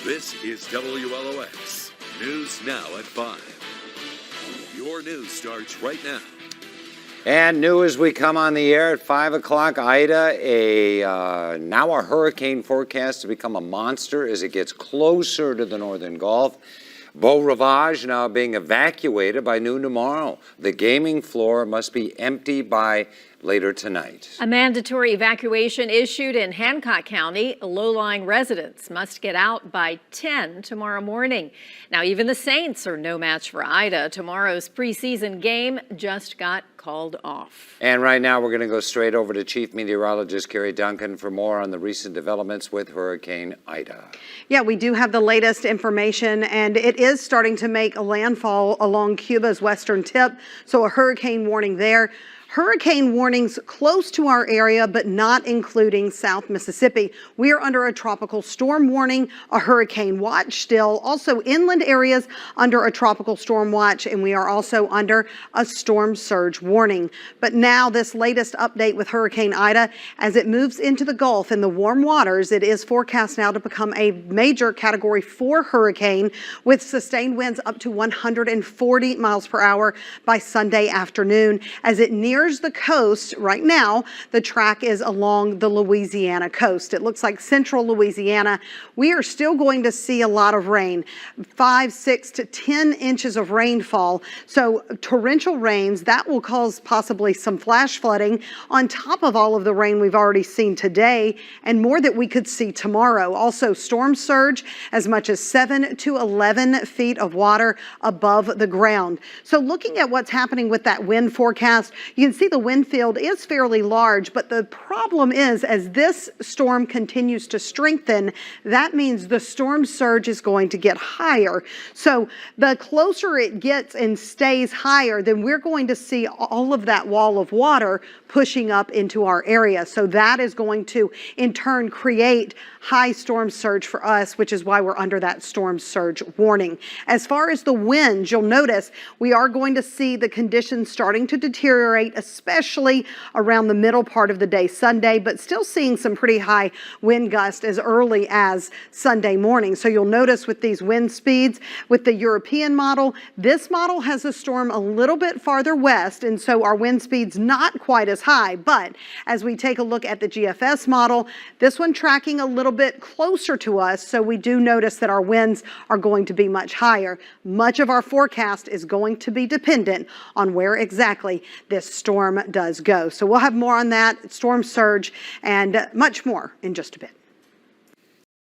This is WLOX News Now at 5. Your news starts right now. And new as we come on the air at 5 o'clock, Ida, now a hurricane forecast to become a monster as it gets closer to the northern Gulf. Beau Rivage now being evacuated by noon tomorrow. The gaming floor must be empty by later tonight. A mandatory evacuation issued in Hancock County. Low-lying residents must get out by 10 tomorrow morning. Now, even the Saints are no match for Ida. Tomorrow's preseason game just got called off. And right now we're going to go straight over to Chief Meteorologist Carrie Duncan for more on the recent developments with Hurricane Ida. Yeah, we do have the latest information, and it is starting to make a landfall along Cuba's western tip, so a hurricane warning there. Hurricane warnings close to our area, but not including South Mississippi. We are under a tropical storm warning, a hurricane watch still. Also inland areas under a tropical storm watch, and we are also under a storm surge warning. But now this latest update with Hurricane Ida, as it moves into the Gulf in the warm waters, it is forecast now to become a major Category 4 hurricane with sustained winds up to 140 miles per hour by Sunday afternoon. As it nears the coast right now, the track is along the Louisiana coast. It looks like central Louisiana. We are still going to see a lot of rain, 5, 6 to 10 inches of rainfall. So torrential rains, that will cause possibly some flash flooding on top of all of the rain we've already seen today and more that we could see tomorrow. Also storm surge, as much as 7 to 11 feet of water above the ground. So looking at what's happening with that wind forecast, you can see the wind field is fairly large, but the problem is as this storm continues to strengthen, that means the storm surge is going to get higher. So the closer it gets and stays higher, then we're going to see all of that wall of water pushing up into our area. So that is going to in turn create high storm surge for us, which is why we're under that storm surge warning. As far as the winds, you'll notice we are going to see the conditions starting to deteriorate, especially around the middle part of the day Sunday, but still seeing some pretty high wind gusts as early as Sunday morning. So you'll notice with these wind speeds, with the European model, this model has a storm a little bit farther west, and so our wind speeds not quite as high. But as we take a look at the GFS model, this one tracking a little bit closer to us, so we do notice that our winds are going to be much higher. Much of our forecast is going to be dependent on where exactly this storm does go. So we'll have more on that, storm surge, and much more in just a bit.